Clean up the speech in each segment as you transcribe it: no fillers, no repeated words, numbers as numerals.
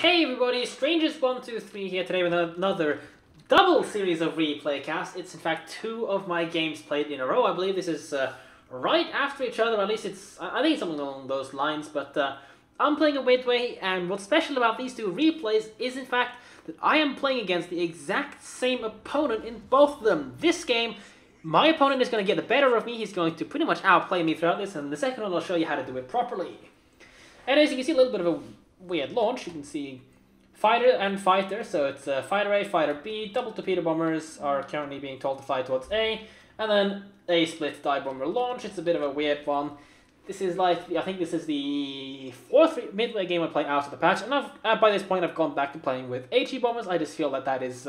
Hey everybody, Strangers123 here today with another double series of replay cast. It's in fact two of my games played in a row. I believe this is right after each other, or at least I think it's something along those lines, but I'm playing a midway, and what's special about these two replays is in fact that I am playing against the exact same opponent in both of them. This game, my opponent is going to get the better of me. He's going to pretty much outplay me throughout this, and the second one I'll show you how to do it properly. And as you can see, a little bit of a weird launch. You can see fighter and fighter, so it's fighter A, fighter B. Double torpedo bombers are currently being told to fly towards A, and then a split dive bomber launch. It's a bit of a weird one. This is like, I think this is the fourth midway game I play after the patch, and by this point I've gone back to playing with HE bombers. I just feel that that is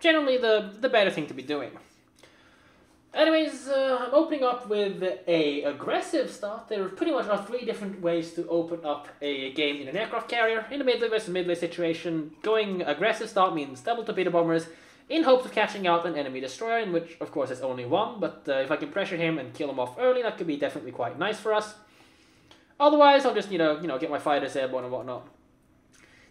generally the better thing to be doing. Anyways, I'm opening up with a aggressive start. There pretty much are three different ways to open up a game in an aircraft carrier. In a midway versus midway situation, going aggressive start means double torpedo bombers in hopes of catching out an enemy destroyer, in which of course there's only one, but if I can pressure him and kill him off early, that could be definitely quite nice for us. Otherwise, I'll just get my fighters airborne and whatnot.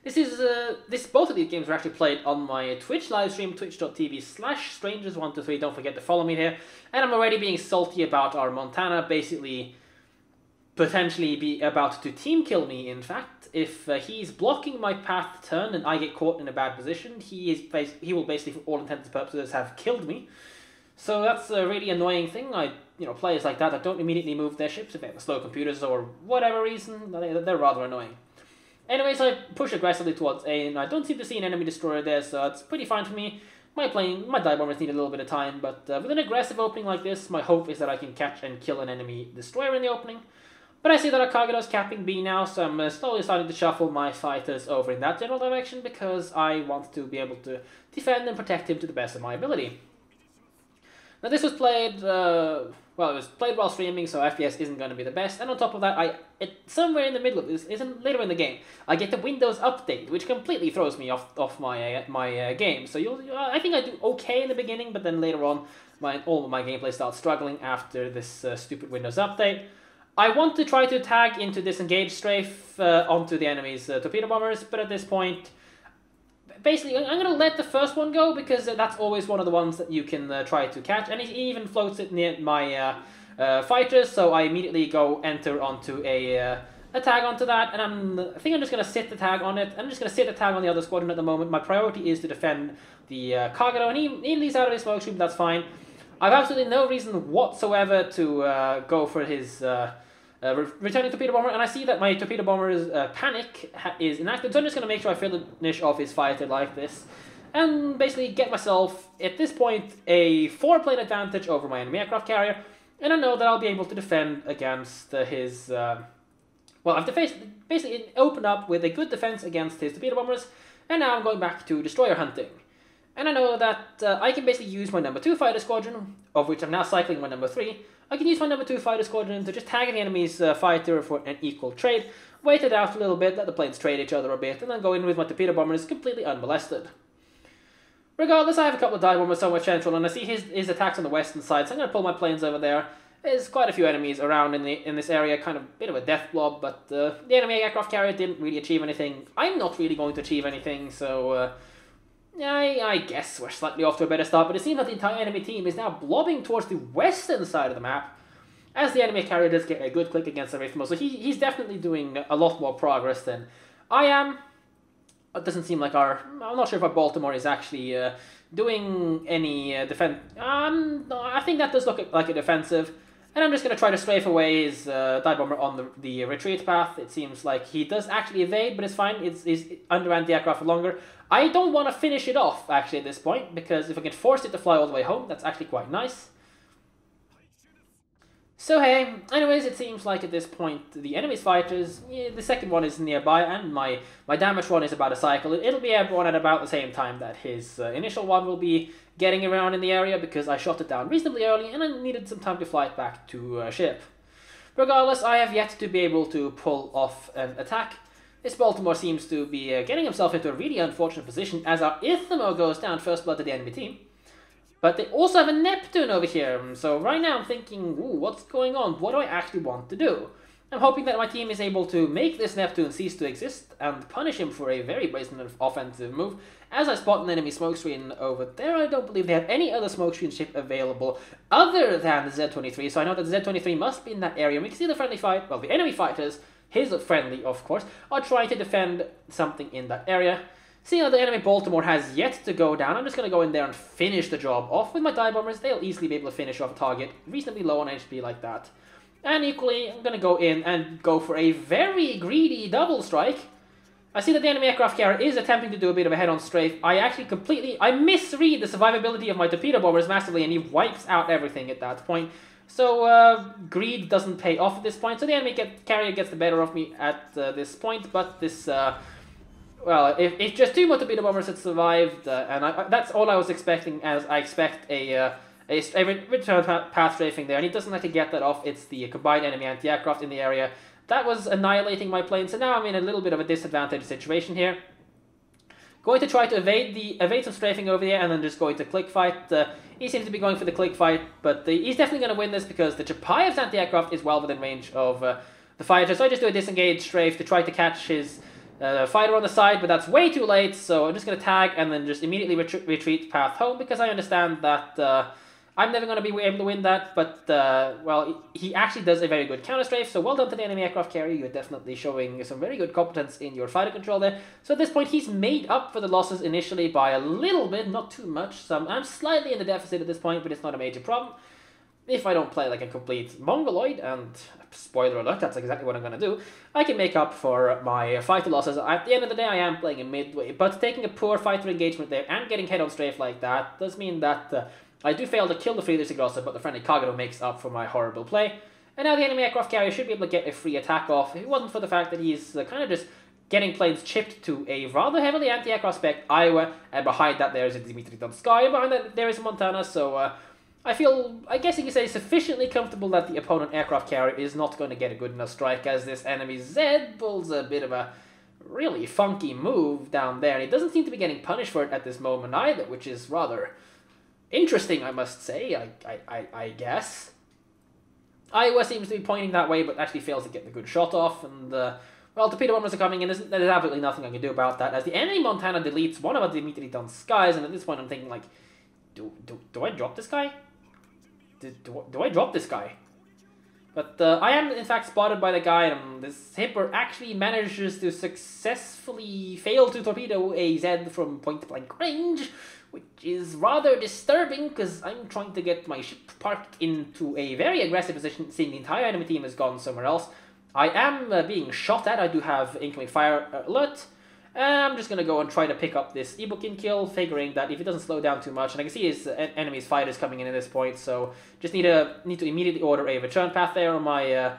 Both of these games were actually played on my Twitch livestream, twitch.tv/strangers123. Don't forget to follow me here. And I'm already being salty about our Montana basically potentially be about to team kill me. In fact, if he's blocking my path to turn and I get caught in a bad position, he will basically, for all intents and purposes, have killed me. So that's a really annoying thing. Players like that don't immediately move their ships if they have slow computers or whatever reason, they're rather annoying. Anyways, I push aggressively towards A, and I don't seem to see an enemy destroyer there, so it's pretty fine for me. My dive bombers need a little bit of time, but with an aggressive opening like this, my hope is that I can catch and kill an enemy destroyer in the opening. But I see that our Kagero is capping B now, so I'm slowly starting to shuffle my fighters over in that general direction, because I want to be able to defend and protect him to the best of my ability. Now this was played, it was played while streaming, so FPS isn't going to be the best. And on top of that, somewhere in the middle of this, later in the game, I get the Windows update, which completely throws me off my game. So I think I do okay in the beginning, but then later on, all of my gameplay starts struggling after this stupid Windows update. I want to try to tag into disengage strafe onto the enemy's torpedo bombers, but at this point, basically, I'm going to let the first one go, because that's always one of the ones that you can try to catch. And he even floats it near my fighters, so I immediately go enter onto a tag onto that. And I think I'm just going to sit the tag on it. I'm just going to sit the tag on the other squadron at the moment. My priority is to defend the Kagero, and he leaves out of his smoke screen, that's fine. I've absolutely no reason whatsoever to go for his returning torpedo bomber, and I see that my torpedo bomber's panic is inactive, so I'm just going to make sure I finish off his fighter like this, and basically get myself, at this point, a 4-plane advantage over my enemy aircraft carrier, and I know that I'll be able to defend against his, I've basically opened up with a good defense against his torpedo bombers, and now I'm going back to destroyer hunting. And I know that I can basically use my number 2 fighter squadron, of which I'm now cycling my number 3. I can use my number 2 fighter squadron to just tag the enemy's fighter for an equal trade, wait it out a little bit, let the planes trade each other a bit, and then go in with my torpedo bombers completely unmolested. Regardless, I have a couple of dive bombers somewhere central, and I see his attacks on the western side, so I'm going to pull my planes over there. There's quite a few enemies around in this area, kind of a bit of a death blob, but the enemy aircraft carrier didn't really achieve anything. I'm not really going to achieve anything, so I guess we're slightly off to a better start, but it seems like the entire enemy team is now blobbing towards the western side of the map, as the enemy carrier does get a good click against the Rhythmo, so he's definitely doing a lot more progress than I am. It doesn't seem like I'm not sure if our Baltimore is actually doing any defense. I think that does look like a defensive, and I'm just going to try to strafe away his dive bomber on the retreat path. It seems like he does actually evade, but it's fine. It's under anti-aircraft for longer. I don't want to finish it off, actually, at this point, because if I can force it to fly all the way home, that's actually quite nice. So hey, anyways, it seems like at this point, the enemy's fighters, the second one is nearby, and my damage one is about to cycle. It'll be airborne at about the same time that his initial one will be getting around in the area, because I shot it down reasonably early, and I needed some time to fly it back to ship. Regardless, I have yet to be able to pull off an attack. This Baltimore seems to be getting himself into a really unfortunate position, as our Ithamo goes down first blood to the enemy team. But they also have a Neptune over here, so right now I'm thinking, ooh, what's going on? What do I actually want to do? I'm hoping that my team is able to make this Neptune cease to exist and punish him for a very brazen offensive move. As I spot an enemy smokescreen over there, I don't believe they have any other smokescreen ship available other than the Z-23, so I know that the Z-23 must be in that area. We can see the friendly fight, well, the enemy fighters, his friendly, of course, are trying to defend something in that area. Seeing that the enemy Baltimore has yet to go down, I'm just going to go in there and finish the job off. With my dive bombers, they'll easily be able to finish off a target reasonably low on HP like that. And equally, I'm going to go in and go for a very greedy double strike. I see that the enemy aircraft carrier is attempting to do a bit of a head-on strafe. I misread the survivability of my torpedo bombers massively, and he wipes out everything at that point. So, greed doesn't pay off at this point, so the enemy carrier gets the better of me at this point, but this, well, if just 2 more torpedo bombers had survived, and that's all I was expecting, as I expect a return path strafing there, and he doesn't actually get that off. It's the combined enemy anti-aircraft in the area that was annihilating my plane, so now I'm in a little bit of a disadvantaged situation here. Going to try to evade some strafing over there, and then just going to click fight. He seems to be going for the click fight, but he's definitely going to win this because the Chapayev's anti-aircraft is well within range of the fighter, so I just do a disengage strafe to try to catch his fighter on the side, but that's way too late, so I'm just going to tag and then just immediately retreat path home, because I understand that I'm never going to be able to win that, but, well, he actually does a very good counter-strafe, so well done to the enemy aircraft carrier. You're definitely showing some very good competence in your fighter control there. So at this point, he's made up for the losses initially by a little bit, not too much. I'm slightly in the deficit at this point, but it's not a major problem. If I don't play like a complete mongoloid, and spoiler alert, that's exactly what I'm going to do, I can make up for my fighter losses. At the end of the day, I am playing a midway, but taking a poor fighter engagement there and getting head-on strafe like that does mean that I do fail to kill the Friedrich Grosse, but the friendly Kagero makes up for my horrible play. And now the enemy aircraft carrier should be able to get a free attack off, if it wasn't for the fact that he's kind of just getting planes chipped to a rather heavily anti-aircraft spec Iowa, and behind that there is a Dmitry Donskaya, and behind that there is a Montana, so I feel, I guess you could say, sufficiently comfortable that the opponent aircraft carrier is not going to get a good enough strike, as this enemy Z pulls a bit of a really funky move down there, and he doesn't seem to be getting punished for it at this moment either, which is rather interesting, I must say, I guess. Iowa seems to be pointing that way, but actually fails to get the good shot off, and, well, torpedo bombers are coming in, there's absolutely nothing I can do about that, as the enemy Montana deletes one of the Dmitry Donskayas, and at this point I'm thinking, like, do I drop this guy? Do I drop this guy? But I am, in fact, spotted by the guy, and this Hipper actually manages to successfully fail to torpedo a Z from point-blank range, which is rather disturbing, because I'm trying to get my ship parked into a very aggressive position, seeing the entire enemy team has gone somewhere else. I am being shot at. I do have incoming fire alert. I'm just going to go and try to pick up this Ibukin kill, figuring that if it doesn't slow down too much, and I can see his enemy's fighters coming in at this point, so just need to immediately order a return path there on my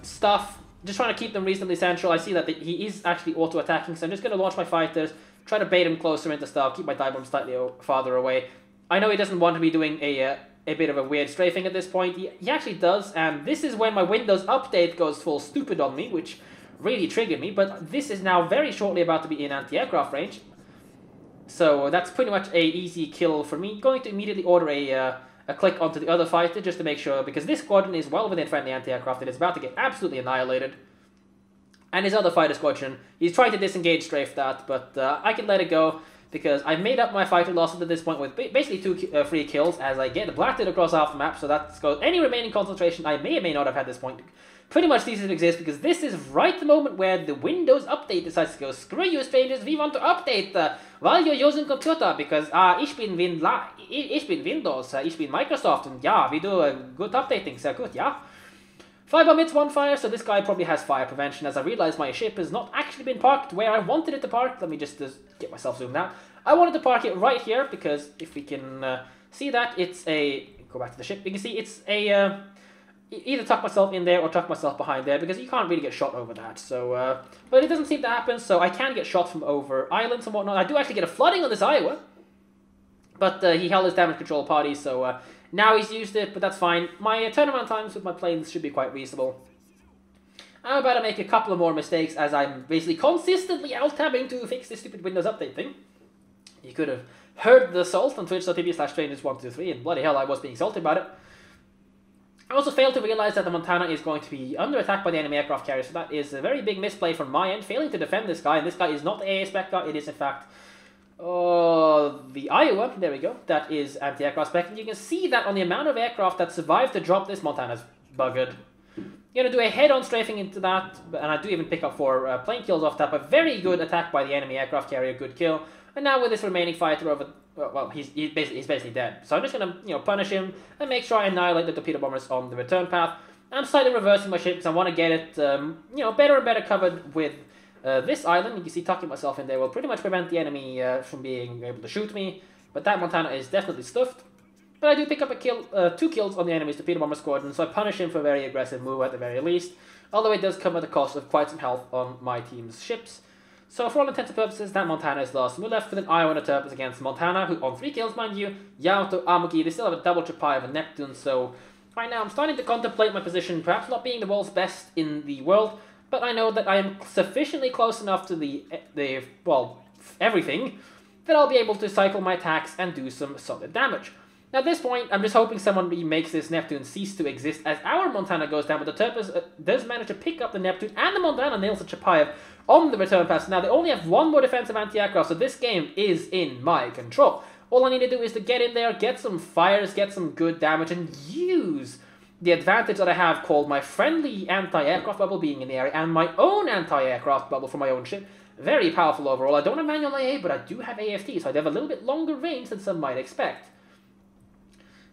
stuff. Just trying to keep them reasonably central. I see that he is actually auto-attacking, so I'm just going to launch my fighters, try to bait him closer into stuff, keep my dive bomb slightly farther away. I know he doesn't want to be doing a bit of a weird strafing at this point. He actually does, and this is when my Windows update goes full stupid on me, which really triggered me, but this is now very shortly about to be in anti-aircraft range. So that's pretty much a easy kill for me. Going to immediately order a click onto the other fighter just to make sure, because this squadron is well within friendly anti-aircraft and it's about to get absolutely annihilated. And his other fighter squadron, he's trying to disengage strafe that, but I can let it go, because I've made up my fighter losses at this point with basically 2 free kills, as I get blasted across half the map, so that's got any remaining concentration I may or may not have had this point pretty much ceases to exist, because this is right the moment where the Windows update decides to go, screw you strangers, we want to update while you're using computer, because ich bin Windows, ich bin Microsoft, and yeah, we do good updating, sehr good, yeah. Firebomb hits one fire, so this guy probably has fire prevention, as I realize my ship has not actually been parked where I wanted it to park. Let me just get myself zoomed out. I wanted to park it right here, because if we can see that, it's a... Go back to the ship. You can see it's a... either tuck myself in there or tuck myself behind there, because you can't really get shot over that. So, but it doesn't seem to happen, so I can get shot from over islands and whatnot. I do actually get a flooding on this Iowa, but he held his damage control party, so now he's used it, but that's fine. My turnaround times with my planes should be quite reasonable. I'm about to make a couple of more mistakes, as I'm basically consistently alt-tabbing to fix this stupid Windows update thing. You could have heard the salt on twitch.tv/strangers123, and bloody hell, I was being salty about it. I also failed to realize that the Montana is going to be under attack by the enemy aircraft carrier, so that is a very big misplay from my end, failing to defend this guy, and this guy is not the AA spec guy, it is in fact the Iowa, there we go, that is anti-aircraft spec, and you can see that on the amount of aircraft that survived to drop this, Montana's buggered. You're going to do a head-on strafing into that, and I do even pick up 4 plane kills off that, but very good attack by the enemy aircraft carrier, good kill. And now with this remaining fighter over, well, he's basically dead. So I'm just going to, punish him and make sure I annihilate the torpedo bombers on the return path. I'm slightly reversing my ship because I want to get it, better and better covered with this island. You can see tucking myself in there will pretty much prevent the enemy from being able to shoot me. But that Montana is definitely stuffed. But I do pick up a kill, 2 kills on the enemy's torpedo bomber squadron, so I punish him for a very aggressive move at the very least. Although it does come at the cost of quite some health on my team's ships. So for all intents and purposes, that Montana is lost. We're left with an Iowa and a Turpus against Montana, who on 3 kills, mind you, Yamato, Amugi, they still have a double Chapai of a Neptune, so right now I'm starting to contemplate my position, perhaps not being the world's best in the world, but I know that I am sufficiently close enough to everything, that I'll be able to cycle my attacks and do some solid damage. Now at this point, I'm just hoping someone makes this Neptune cease to exist as our Montana goes down, but the Turpus does manage to pick up the Neptune, and the Montana nails the Chapayev on the return pass. Now they only have 1 more defensive anti-aircraft, so this game is in my control. All I need to do is to get in there, get some fires, get some good damage, and use the advantage that I have called my friendly anti-aircraft bubble being in the area, and my own anti-aircraft bubble for my own ship. Very powerful overall. I don't have manual AA, but I do have AFT, so I have a little bit longer range than some might expect.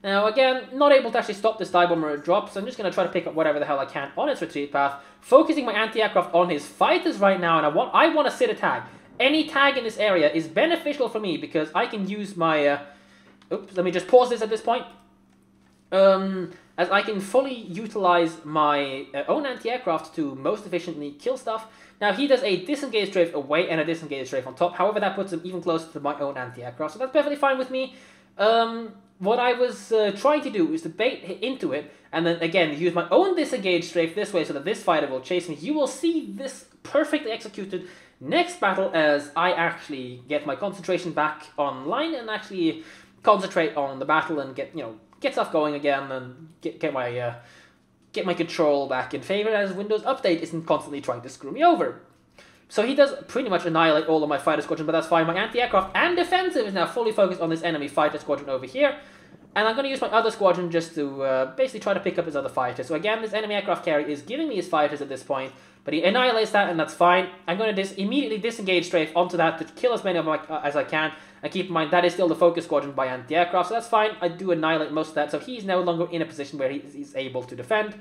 Now again, not able to actually stop this dive bomber drop, so I'm just going to try to pick up whatever the hell I can on its retreat path, focusing my anti-aircraft on his fighters right now, and I want to sit a tag. Any tag in this area is beneficial for me because I can use my... oops, let me just pause this at this point. As I can fully utilize my own anti-aircraft to most efficiently kill stuff. Now he does a disengage strafe away and a disengage strafe on top, however that puts him even closer to my own anti-aircraft, so that's perfectly fine with me. What I was trying to do is to bait into it, and then again use my own disengage strafe this way so that this fighter will chase me. You will see this perfectly executed next battle as I actually get my concentration back online and actually concentrate on the battle and get stuff going again and get my control back in favor as Windows Update isn't constantly trying to screw me over. So he does pretty much annihilate all of my fighter squadron, but that's fine. My anti-aircraft and defensive is now fully focused on this enemy fighter squadron over here. And I'm going to use my other squadron just to basically try to pick up his other fighters. So again, this enemy aircraft carrier is giving me his fighters at this point, but he annihilates that and that's fine. I'm going to immediately disengage strafe onto that to kill as many of them as I can. And keep in mind, that is still the focus squadron by anti-aircraft, so that's fine. I do annihilate most of that, so he's no longer in a position where he's able to defend.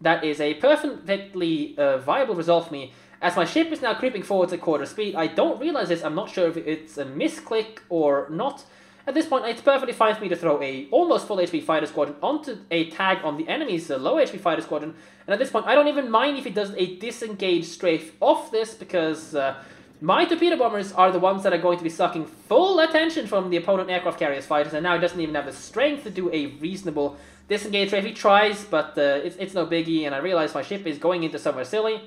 That is a perfectly viable result for me. As my ship is now creeping forwards at quarter speed, I don't realize this. I'm not sure if it's a misclick or not. At this point, it's perfectly fine for me to throw a almost full HP fighter squadron onto a tag on the enemy's low HP fighter squadron. And at this point, I don't even mind if he does a disengage strafe off this because my torpedo bombers are the ones that are going to be sucking full attention from the opponent aircraft carrier's fighters. And now he doesn't even have the strength to do a reasonable disengage strafe. He tries, but it's no biggie. And I realize my ship is going into somewhere silly,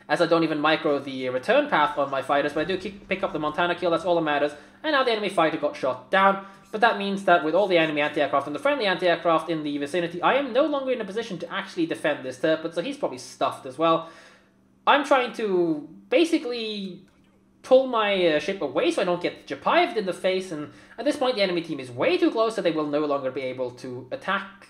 as I don't even micro the return path on my fighters, but I do pick up the Montana kill, that's all that matters, and now the enemy fighter got shot down, but that means that with all the enemy anti-aircraft and the friendly anti-aircraft in the vicinity, I am no longer in a position to actually defend this turret, so he's probably stuffed as well. I'm trying to basically pull my ship away so I don't get Japayeved in the face, and at this point the enemy team is way too close, so they will no longer be able to attack...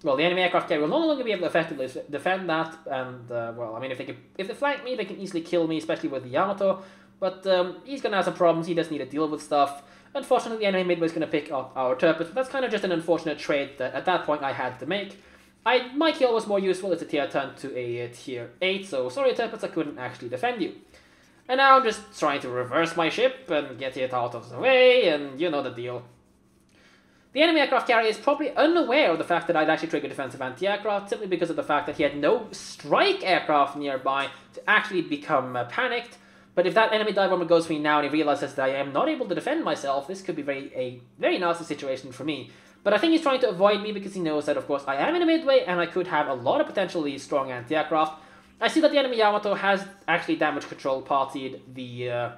Well, the enemy aircraft carrier will no longer be able to effectively defend that, and, well, I mean, if they flank me, they can easily kill me, especially with the Yamato, but he's going to have some problems, he does need to deal with stuff. Unfortunately, the enemy midway is going to pick up our Turpus, but that's kind of just an unfortunate trade that, at that point, I had to make. My kill was more useful as a tier turned to a tier 8, so sorry, Turpus, I couldn't actually defend you. And now I'm just trying to reverse my ship and get it out of the way, and you know the deal. The enemy aircraft carrier is probably unaware of the fact that I'd actually triggered defensive anti-aircraft, simply because of the fact that he had no strike aircraft nearby to actually become panicked. But if that enemy dive bomber goes for me now and he realizes that I am not able to defend myself, this could be a very nasty situation for me. But I think he's trying to avoid me because he knows that, of course, I am in a midway and I could have a lot of potentially strong anti-aircraft. I see that the enemy Yamato has actually damage control partied the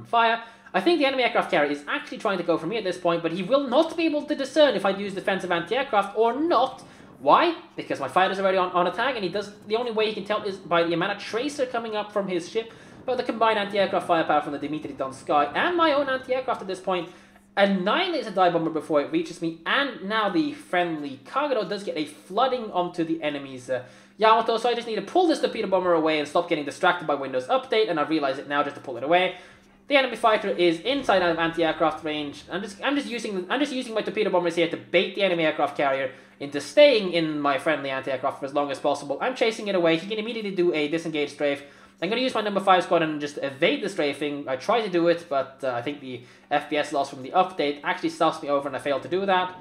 fire. I think the enemy aircraft carrier is actually trying to go for me at this point, but he will not be able to discern if I use defensive anti-aircraft or not. Why? Because my fighter's already on attack, and the only way he can tell is by the amount of tracer coming up from his ship, but the combined anti-aircraft firepower from the Dimitri Donskoy and my own anti-aircraft at this point annihilates a dive bomber before it reaches me, and now the friendly Kagero does get a flooding onto the enemy's Yamato, so I just need to pull this torpedo bomber away and stop getting distracted by Windows Update, and I realize it now just to pull it away. The enemy fighter is inside out of anti-aircraft range. I'm just using my torpedo bombers here to bait the enemy aircraft carrier into staying in my friendly anti-aircraft for as long as possible. I'm chasing it away. He can immediately do a disengage strafe. I'm going to use my number 5 squadron and just evade the strafing. I tried to do it, but I think the FPS loss from the update actually stuffs me over and I failed to do that.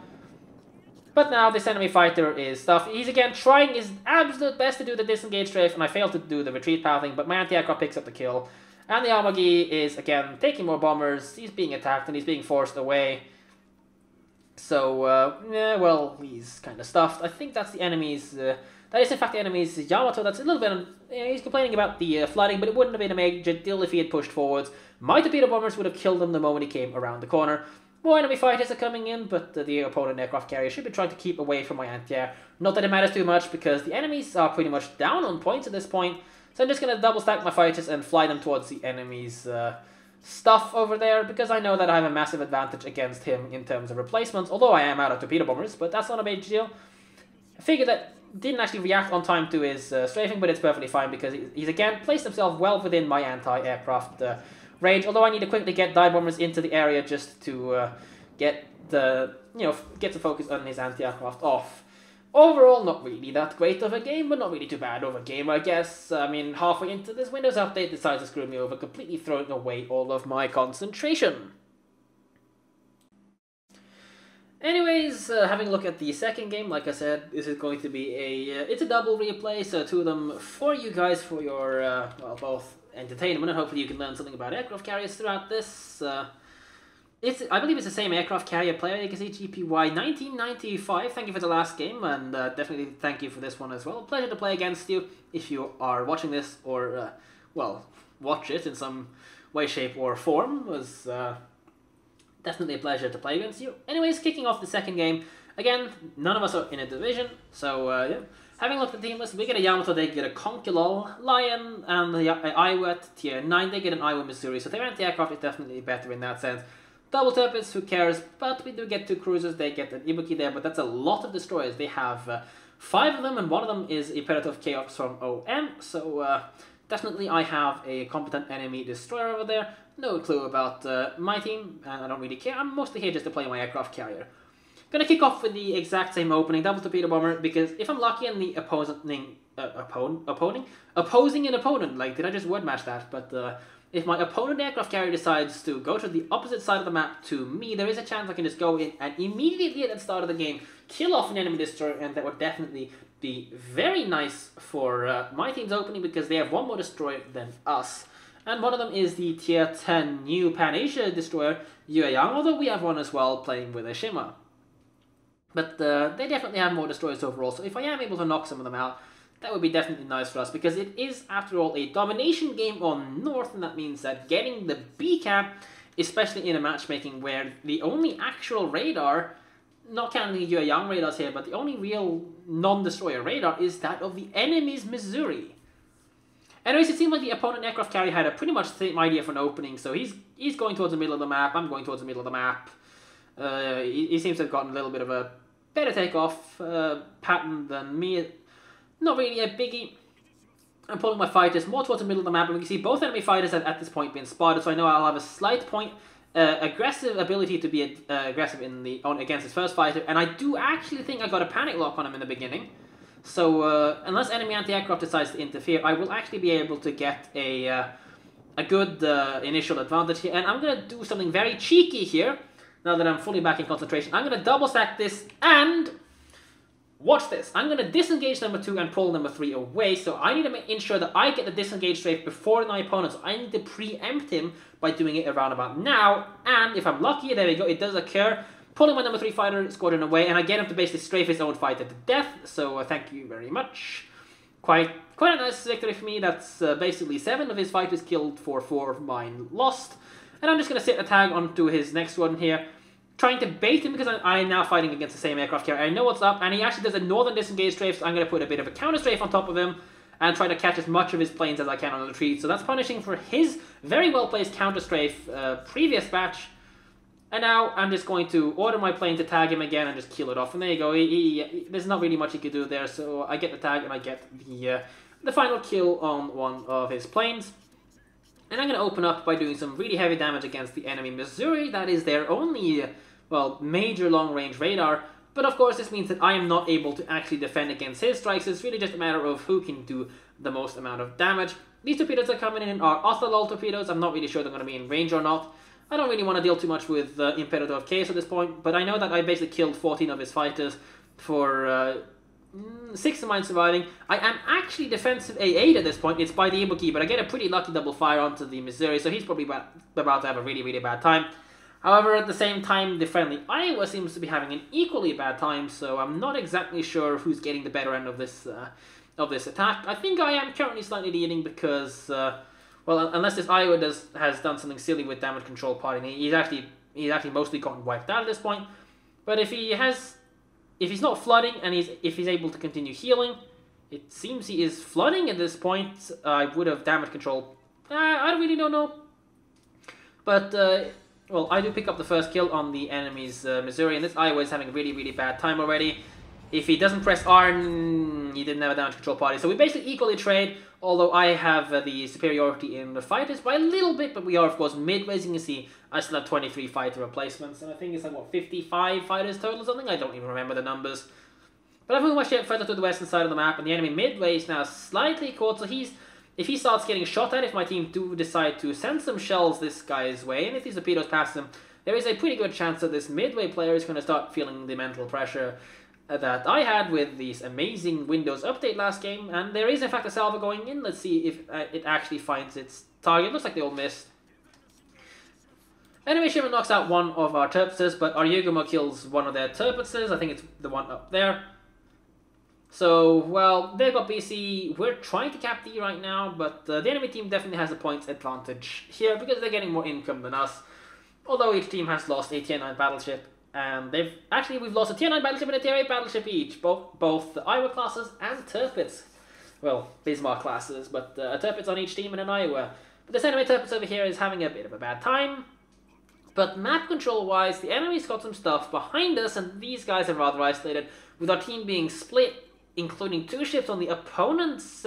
But now this enemy fighter is stuffed. He's again trying his absolute best to do the disengage strafe, and I failed to do the retreat pathing, but my anti-aircraft picks up the kill. And the Amagi is again taking more bombers. He's being attacked and he's being forced away. So, yeah, well, he's kind of stuffed. I think that's the enemy's... that is in fact the enemy's Yamato. That's a little bit... he's complaining about the flooding, but it wouldn't have been a major deal if he had pushed forwards. My torpedo bombers would have killed him the moment he came around the corner. More enemy fighters are coming in, but the opponent aircraft carrier should be trying to keep away from my anti-air. Not that it matters too much, because the enemies are pretty much down on points at this point. So I'm just going to double stack my fighters and fly them towards the enemy's stuff over there, because I know that I have a massive advantage against him in terms of replacements, although I am out of torpedo bombers, but that's not a big deal. I figured that didn't actually react on time to his strafing, but it's perfectly fine because he's again placed himself well within my anti-aircraft range, although I need to quickly get dive bombers into the area just to get the focus on his anti-aircraft off. Overall, not really that great of a game, but not really too bad of a game, I guess. I mean, halfway into this Windows update decides to screw me over, completely throwing away all of my concentration. Anyways, having a look at the second game, like I said, this is going to be it's a double replay, so 2 of them for you guys for your, well, both entertainment, and hopefully you can learn something about aircraft carriers throughout this. I believe it's the same aircraft carrier player. You can see GPY 1995. Thank you for the last game, and definitely thank you for this one as well. Pleasure to play against you if you are watching this, or, well, watch it in some way, shape, or form. It was definitely a pleasure to play against you. Anyways, kicking off the second game. Again, none of us are in a division, so, yeah. Having looked at the team list, we get a Yamato, they get a Conquilol, Lion, and the Iowa at tier 9, they get an Iowa Missouri, so their anti-aircraft is definitely better in that sense. Double Turpits, who cares, but we do get 2 cruisers, they get an Ibuki there, but that's a lot of destroyers. They have 5 of them, and one of them is Imperative Chaos from OM, so definitely I have a competent enemy destroyer over there. No clue about my team, and I don't really care. I'm mostly here just to play my aircraft carrier. Gonna kick off with the exact same opening, double torpedo bomber, because if I'm lucky and the opposing an opponent, like, did I just word match that? But if my opponent aircraft carrier decides to go to the opposite side of the map to me, there is a chance I can just go in and immediately at the start of the game kill off an enemy destroyer, and that would definitely be very nice for my team's opening, because they have 1 more destroyer than us. And one of them is the tier 10 new Pan-Asia destroyer, Yueyang, although we have one as well playing with a Shima. But they definitely have more destroyers overall, so if I am able to knock some of them out, that would be definitely nice for us, because it is, after all, a domination game on North, and that means that getting the B cap, especially in a matchmaking where the only actual radar, not counting the Yueyang radars here, but the only real non-destroyer radar is that of the enemy's Missouri. Anyways, it seems like the opponent aircraft carrier had a pretty much the same idea for an opening, so he's going towards the middle of the map, I'm going towards the middle of the map. He seems to have gotten a little bit of a better takeoff pattern than me. Not really a biggie. I'm pulling my fighters more towards the middle of the map, and we can see both enemy fighters have at this point been spotted, so I know I'll have a slight point aggressive ability to be aggressive against his first fighter, and I do actually think I got a panic lock on him in the beginning. So unless enemy anti-aircraft decides to interfere, I will actually be able to get a good initial advantage here, and I'm going to do something very cheeky here. Now that I'm fully back in concentration, I'm going to double stack this, and watch this. I'm going to disengage number 2 and pull number 3 away, so I need to ensure that I get the disengage strafe before my opponent, so I need to preempt him by doing it around about now, and if I'm lucky, there we go, it does occur, pulling my number 3 fighter squadron away, and I get him to basically strafe his own fighter to death, so thank you very much. Quite a nice victory for me. That's basically 7 of his fighters killed for 4 of mine lost. And I'm just going to sit a tag onto his next one here, trying to bait him because I'm now fighting against the same aircraft carrier. I know what's up, and he actually does a northern disengage strafe, so I'm going to put a bit of a counter strafe on top of him and try to catch as much of his planes as I can on the retreat. So that's punishing for his very well placed counter strafe previous batch. And now I'm just going to order my plane to tag him again and just kill it off. And there you go. There's not really much he could do there, so I get the tag and I get the final kill on one of his planes. And I'm going to open up by doing some really heavy damage against the enemy Missouri. That is their only, well, major long-range radar. But of course, this means that I am not able to actually defend against his strikes. It's really just a matter of who can do the most amount of damage. These torpedoes that are coming in are Othelol torpedoes. I'm not really sure they're going to be in range or not. I don't really want to deal too much with Imperator of Chaos at this point, but I know that I basically killed 14 of his fighters for 6 of mine surviving. I am actually defensive A8 at this point. It's by the Ibuki, but I get a pretty lucky double fire onto the Missouri, so he's probably about to have a really, really bad time. However, at the same time, the friendly Iowa seems to be having an equally bad time, so I'm not exactly sure who's getting the better end of this attack. I think I am currently slightly leading because, well, unless this Iowa has done something silly with damage control potting, he's actually mostly gotten wiped out at this point. But if he's not flooding and if he's able to continue healing, it seems he is flooding at this point. I would have damage control. I really don't know, but. Well, I do pick up the first kill on the enemy's Missouri, and this Iowa is having a really, really bad time already. If he doesn't press R, he didn't have a damage control party. So we basically equally trade, although I have the superiority in the fighters by a little bit, but we are, of course, midways. You can see I still have 23 fighter replacements, and I think it's like, what, 55 fighters total or something? I don't even remember the numbers. But I've moved my ship further to the western side of the map, and the enemy midway is now slightly caught, so if he starts getting shot at, if my team do decide to send some shells this guy's way, and if these torpedoes pass him, there is a pretty good chance that this midway player is going to start feeling the mental pressure that I had with these amazing Windows update last game. And there is in fact a salvo going in. Let's see if it actually finds its target. Looks like they all missed. Anyway, Shimmer knocks out one of our Turpiters, but our Yugumo kills one of their Turpiters. I think it's the one up there. So, well, they've got BC. We're trying to cap D right now, but the enemy team definitely has a points advantage here because they're getting more income than us. Although each team has lost a Tier 9 battleship, and we've lost a Tier 9 battleship and a Tier 8 battleship each, both the Iowa classes and Turpits. Well, Bismarck classes, but a Turpits on each team and an Iowa. But this enemy Turpits over here is having a bit of a bad time. But map control-wise, the enemy's got some stuff behind us, and these guys are rather isolated, with our team being split, including 2 ships on the opponent's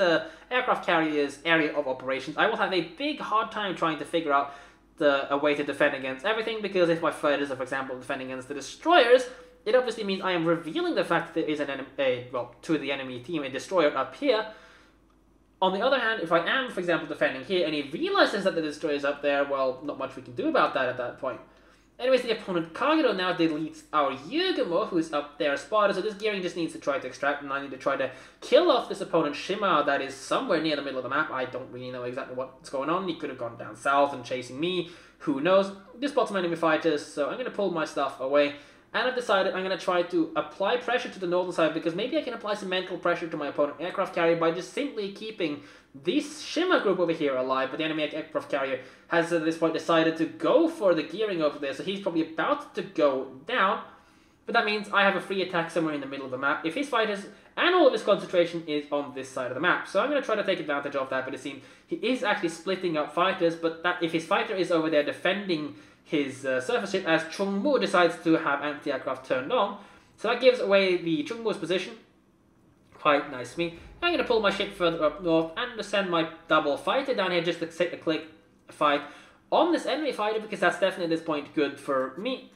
aircraft carrier's area of operations. I will have a big hard time trying to figure out a way to defend against everything, because if my fighters are, for example, defending against the destroyers, it obviously means I am revealing the fact that there is to the enemy team, a destroyer up here. On the other hand, if I am, for example, defending here, and he realizes that the destroyer is up there, well, not much we can do about that at that point. Anyways, the opponent Kagero now deletes our Yugumo, who's up there spotted, so this gearing just needs to try to extract, and I need to try to kill off this opponent Shima that is somewhere near the middle of the map. I don't really know exactly what's going on. He could have gone down south and chasing me. Who knows? Just spot some enemy fighters, so I'm going to pull my stuff away. And I've decided I'm going to try to apply pressure to the northern side, because maybe I can apply some mental pressure to my opponent aircraft carrier by just simply keeping this Shima group over here alive. But the enemy aircraft carrier has at this point decided to go for the gearing over there, so he's probably about to go down. But that means I have a free attack somewhere in the middle of the map if his fighters and all of his concentration is on this side of the map. So I'm going to try to take advantage of that, but it seems he is actually splitting up fighters, but that if his fighter is over there defending his surface ship, as Chungmu decides to have anti-aircraft turned on. So that gives away the Chungmu's position. Quite nice to me. I'm going to pull my ship further up north and send my double fighter down here just to take a quick fight on this enemy fighter, because that's definitely at this point good for me.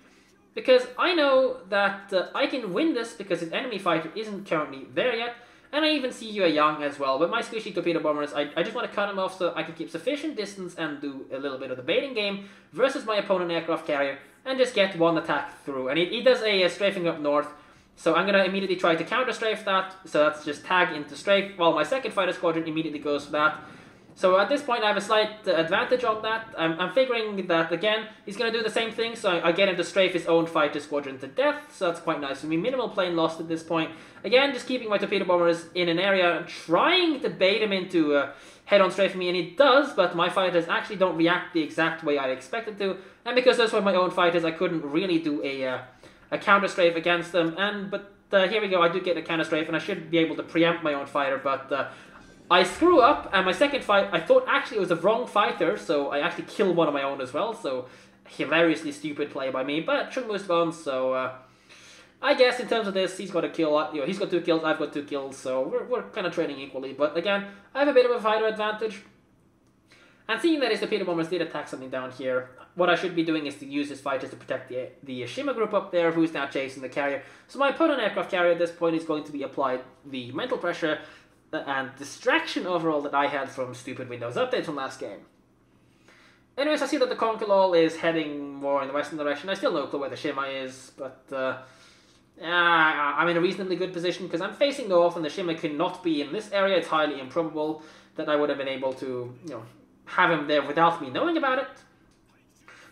Because I know that I can win this because his enemy fighter isn't currently there yet. And I even see Yue Yang as well. But my squishy torpedo bombers, I just want to cut him off so I can keep sufficient distance and do a little bit of the baiting game versus my opponent aircraft carrier and just get one attack through. And he does a strafing up north. So I'm going to immediately try to counter strafe that. So that's just tag into strafe while my second fighter squadron immediately goes for that. So at this point I have a slight advantage on that. I'm figuring that again he's going to do the same thing, so I get him to strafe his own fighter squadron to death, so that's quite nice for me. Minimal plane lost at this point. Again, just keeping my torpedo bombers in an area, trying to bait him into head-on strafing me, and he does, but my fighters actually don't react the exact way I expected to, and because those were my own fighters I couldn't really do a counter strafe against them, but here we go, I do get a counter strafe and I should be able to preempt my own fighter, but I screw up, and my second fight, I thought actually it was the wrong fighter, so I actually killed one of my own as well, so hilariously stupid play by me, but Chungmu's gone, so I guess in terms of this, he's got a kill, he's got 2 kills, I've got 2 kills, so we're kind of trading equally, but again, I have a bit of a fighter advantage, and seeing that his torpedo bombers did attack something down here, what I should be doing is to use his fighters to protect the Shima group up there, who's now chasing the carrier, so my opponent aircraft carrier at this point is going to be applied the mental pressure and distraction overall that I had from stupid Windows updates from last game. Anyways, I see that the Conqueror is heading more in the western direction. I still no clue where the Shima is, but I'm in a reasonably good position because I'm facing north and the Shima cannot be in this area. It's highly improbable that I would have been able to, have him there without me knowing about it.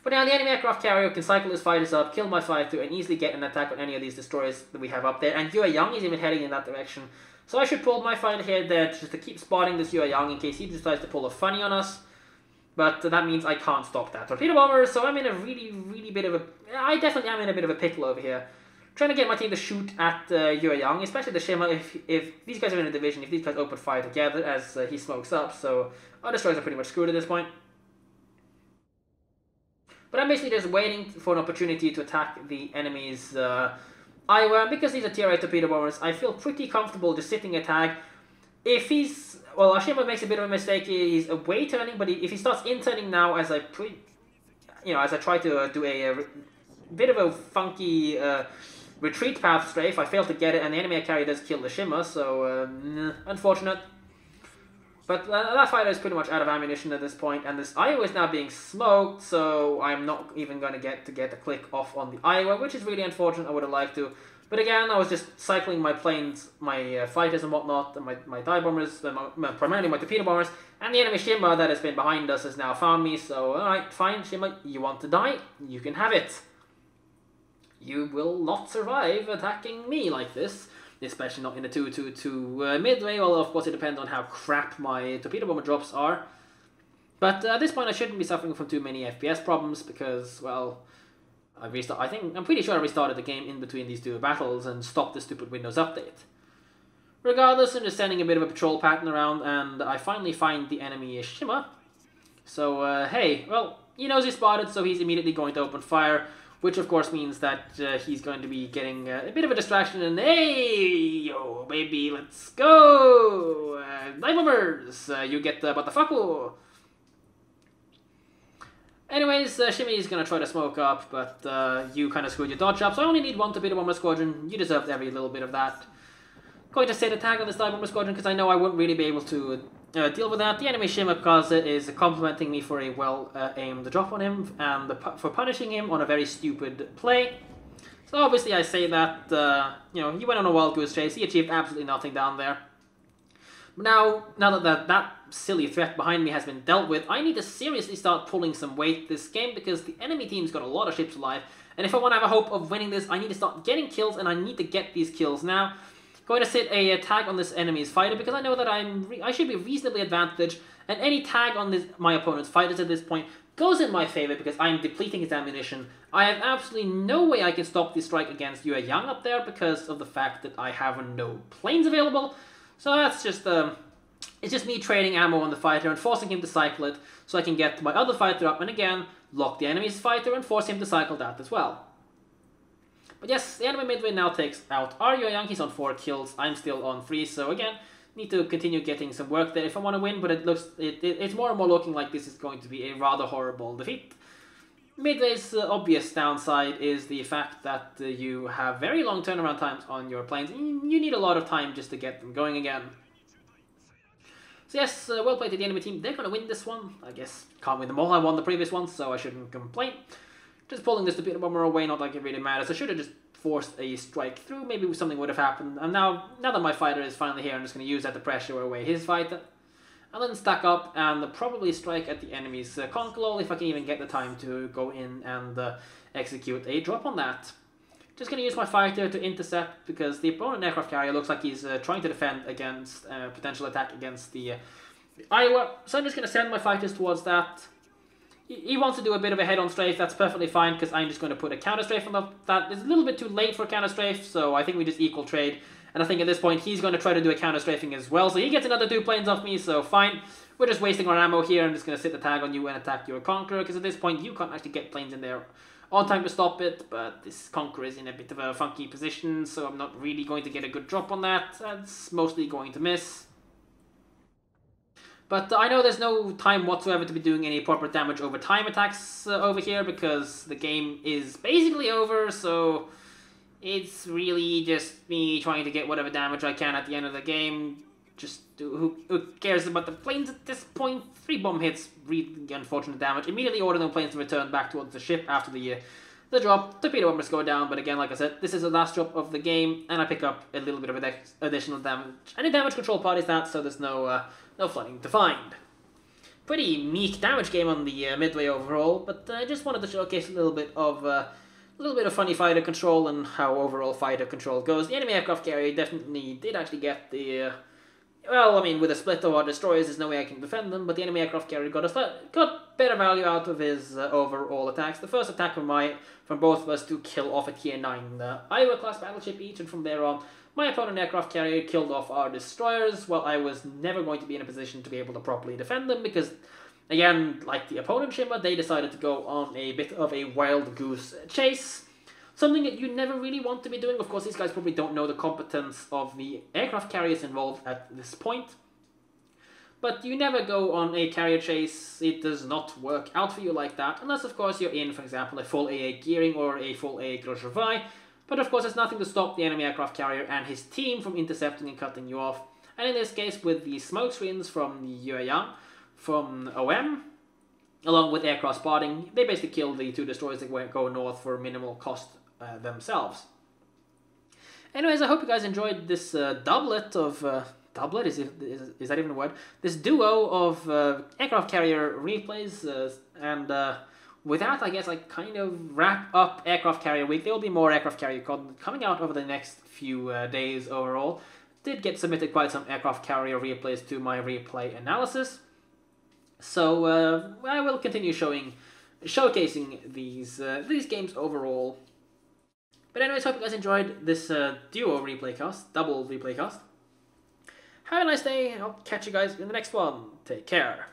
But now the enemy aircraft carrier can cycle his fighters up, kill my fighter, and easily get an attack on any of these destroyers that we have up there. And Yue Yang is even heading in that direction. So I should pull my fighter here there just to keep spotting this Yue Yang in case he decides to pull a funny on us. But that means I can't stop that torpedo bomber, so I'm in a really bit of a... I definitely am in a bit of a pickle over here. Trying to get my team to shoot at Yue Yang, especially the Shima, if these guys are in a division, if these guys open fire together as he smokes up, so our destroyers are pretty much screwed at this point. But I'm basically just waiting for an opportunity to attack the enemy's Iowa, because these are tier 8 torpedo bombers, I feel pretty comfortable just sitting a tag. If he's... Well, Ashima makes a bit of a mistake, he's away turning, but if he starts in turning now as I try to do a bit of a funky retreat path strafe, I fail to get it, and the enemy carrier does kill the Shima, so unfortunate. But that fighter is pretty much out of ammunition at this point, and this Iowa is now being smoked, so I'm not even going to get a click off on the Iowa, which is really unfortunate. I would have liked to. But again, I was just cycling my planes, my fighters and whatnot, and my dive bombers, primarily my torpedo bombers, and the enemy Shima that has been behind us has now found me, so alright, fine, Shima, you want to die? You can have it. You will not survive attacking me like this. Especially not in the 2-2-2 midway, although of course it depends on how crap my torpedo bomber drops are. But at this point I shouldn't be suffering from too many FPS problems because, well, I'm pretty sure I restarted the game in between these 2 battles and stopped the stupid Windows update. Regardless, I'm just sending a bit of a patrol pattern around and I finally find the enemy Shima. So, hey, well, he knows he's spotted, so he's immediately going to open fire. Which of course means that he's going to be getting a bit of a distraction and hey, yo, baby, let's go! Dive bombers, you get the batafaku! Anyways, Shimmy is going to try to smoke up, but you kind of screwed your dodge up, so I only need 1 torpedo bomber squadron. You deserved every little bit of that. Going to set a tag on this dive bomber squadron because I know I wouldn't really be able to deal with that. The enemy Shima Kaze is complimenting me for a well-aimed drop on him and for punishing him on a very stupid play. So obviously I say that, he went on a wild goose chase, he achieved absolutely nothing down there. But now that silly threat behind me has been dealt with, I need to seriously start pulling some weight this game because the enemy team's got a lot of ships alive. And if I want to have a hope of winning this, I need to start getting kills and I need to get these kills now. Going to sit a tag on this enemy's fighter because I know that I should be reasonably advantaged, and any tag on my opponent's fighters at this point goes in my favor because I am depleting his ammunition. I have absolutely no way I can stop the strike against Yue Yang up there because of the fact that I have no planes available. So that's just it's just me trading ammo on the fighter and forcing him to cycle it so I can get my other fighter up and again lock the enemy's fighter and force him to cycle that as well. But yes, the enemy midway now takes out our Yue Yang. He's on 4 kills. I'm still on 3. So again, need to continue getting some work there if I want to win. But it's more and more looking like this is going to be a rather horrible defeat. Midway's obvious downside is the fact that you have very long turnaround times on your planes. You need a lot of time just to get them going again. So yes, well played to the enemy team. They're going to win this one. I guess can't win them all. I won the previous one, so I shouldn't complain. Just pulling this torpedo bomber away, not like it really matters. I should have just forced a strike through. Maybe something would have happened. And now that my fighter is finally here, I'm just going to use that to pressure away his fighter. and then stack up and probably strike at the enemy's conch if I can even get the time to go in and execute a drop on that. Just going to use my fighter to intercept because the opponent aircraft carrier looks like he's trying to defend against potential attack against the Iowa. So I'm just going to send my fighters towards that. He wants to do a bit of a head-on strafe. That's perfectly fine because I'm just going to put a counter strafe on that. It's a little bit too late for a counter strafe, so I think we just equal trade. And I think at this point he's going to try to do a counter strafing as well. So he gets another 2 planes off me, so fine. We're just wasting our ammo here. I'm just going to sit the tag on you and attack your Conqueror because at this point you can't actually get planes in there on time to stop it, but this Conqueror is in a bit of a funky position, so I'm not really going to get a good drop on that. That's mostly going to miss. But I know there's no time whatsoever to be doing any proper damage over time attacks over here, because the game is basically over, so it's really just me trying to get whatever damage I can at the end of the game. Just who cares about the planes at this point? 3 bomb hits, really unfortunate damage. Immediately order the planes to return back towards the ship after the drop. Torpedo bombers go down, but again, like I said, this is the last drop of the game, and I pick up a little bit of additional damage. Any damage control part is that, so there's no flooding to find. Pretty meek damage game on the midway overall, but I just wanted to showcase a little bit of funny fighter control and how overall fighter control goes. The enemy aircraft carrier definitely did actually get the well, I mean, with a split of our destroyers, there's no way I can defend them, but the enemy aircraft carrier got better value out of his overall attacks. The first attack from both of us to kill off a tier 9 Iowa-class battleship each, and from there on, my opponent aircraft carrier killed off our destroyers, while I was never going to be in a position to be able to properly defend them, because, again, like the opponent Shimmer, they decided to go on a bit of a wild goose chase. Something that you never really want to be doing. Of course, these guys probably don't know the competence of the aircraft carriers involved at this point. But you never go on a carrier chase. It does not work out for you like that. Unless, of course, you're in, for example, a full AA gearing or a full AA Grozhevai. But, of course, there's nothing to stop the enemy aircraft carrier and his team from intercepting and cutting you off. And in this case, with the smoke screens from the Yueyang, from OM, along with aircraft spotting, they basically kill the 2 destroyers that go north for minimal cost themselves. Anyways, I hope you guys enjoyed this doublet of doublet, is that even a word? This duo of aircraft carrier replays, and with that, I guess I kind of wrap up aircraft carrier week. There will be more aircraft carrier content coming out over the next few days overall. Did get submitted quite some aircraft carrier replays to my replay analysis, so I will continue showcasing these games overall. But anyways, hope you guys enjoyed this double replay cast. Have a nice day, and I'll catch you guys in the next one. Take care.